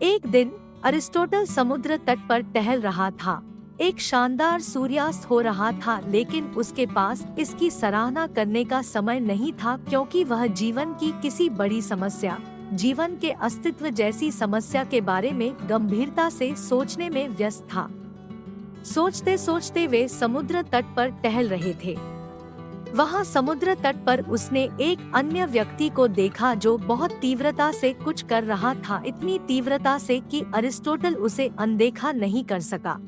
एक दिन अरिस्टोटल समुद्र तट पर टहल रहा था। एक शानदार सूर्यास्त हो रहा था, लेकिन उसके पास इसकी सराहना करने का समय नहीं था, क्योंकि वह जीवन की किसी बड़ी समस्या, जीवन के अस्तित्व जैसी समस्या के बारे में गंभीरता से सोचने में व्यस्त था। सोचते सोचते वे समुद्र तट पर टहल रहे थे। वहाँ समुद्र तट पर उसने एक अन्य व्यक्ति को देखा जो बहुत तीव्रता से कुछ कर रहा था, इतनी तीव्रता से कि अरिस्टोटल उसे अनदेखा नहीं कर सका।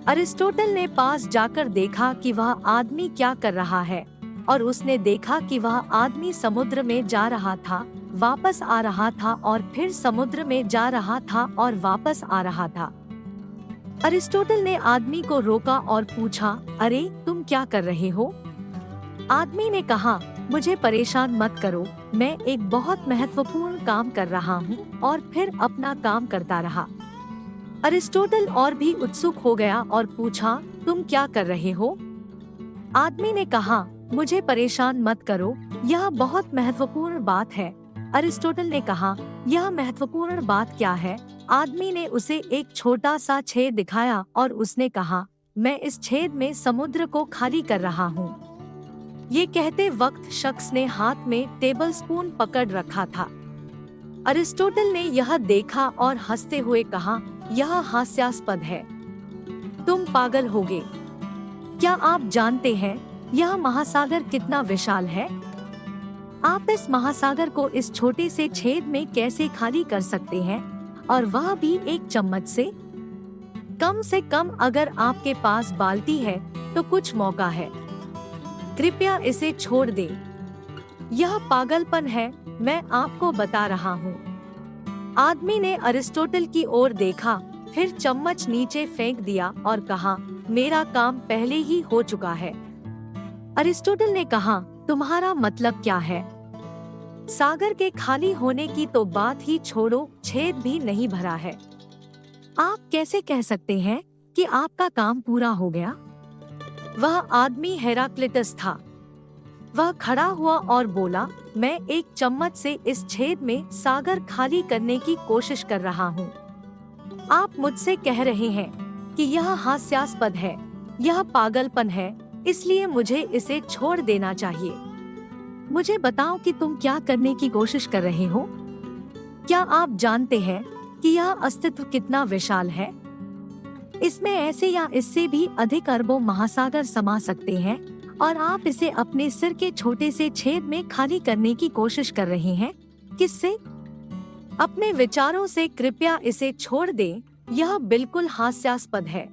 अरिस्टोटल ने पास जाकर देखा कि वह आदमी क्या कर रहा है, और उसने देखा कि वह आदमी समुद्र में जा रहा था, वापस आ रहा था और फिर समुद्र में जा रहा था और वापस आ रहा था। अरिस्टोटल ने आदमी को रोका और पूछा, अरे तुम क्या कर रहे हो? आदमी ने कहा, मुझे परेशान मत करो, मैं एक बहुत महत्वपूर्ण काम कर रहा हूँ, और फिर अपना काम करता रहा। अरिस्टोटल और भी उत्सुक हो गया और पूछा, तुम क्या कर रहे हो? आदमी ने कहा, मुझे परेशान मत करो, यह बहुत महत्वपूर्ण बात है। अरिस्टोटल ने कहा, यह महत्वपूर्ण बात क्या है? आदमी ने उसे एक छोटा सा छेद दिखाया और उसने कहा, मैं इस छेद में समुद्र को खाली कर रहा हूँ। ये कहते वक्त शख्स ने हाथ में टेबल स्पून पकड़ रखा था। अरिस्टोटल ने यह देखा और हंसते हुए कहा, यह हास्यास्पद है, तुम पागल होगे। क्या आप जानते हैं यह महासागर कितना विशाल है? आप इस महासागर को इस छोटे से छेद में कैसे खाली कर सकते हैं, और वह भी एक चम्मच से? कम से कम अगर आपके पास बाल्टी है तो कुछ मौका है। कृपया इसे छोड़ दे। यह पागलपन है, मैं आपको बता रहा हूँ। आदमी ने अरिस्टोटल की ओर देखा, फिर चम्मच नीचे फेंक दिया और कहा, मेरा काम पहले ही हो चुका है। अरिस्टोटल ने कहा, तुम्हारा मतलब क्या है? सागर के खाली होने की तो बात ही छोड़ो, छेद भी नहीं भरा है। आप कैसे कह सकते हैं कि आपका काम पूरा हो गया? वह आदमी हेराक्लिटस था। वह खड़ा हुआ और बोला, मैं एक चम्मच से इस छेद में सागर खाली करने की कोशिश कर रहा हूँ। आप मुझसे कह रहे हैं कि यह हास्यास्पद है, यह पागलपन है, इसलिए मुझे इसे छोड़ देना चाहिए। मुझे बताओ कि तुम क्या करने की कोशिश कर रहे हो? क्या आप जानते हैं कि यह अस्तित्व कितना विशाल है? इसमें ऐसे या इससे भी अधिक अरबों महासागर समा सकते हैं, और आप इसे अपने सिर के छोटे से छेद में खाली करने की कोशिश कर रहे हैं। किससे? अपने विचारों से। कृपया इसे छोड़ दें, यह बिल्कुल हास्यास्पद है।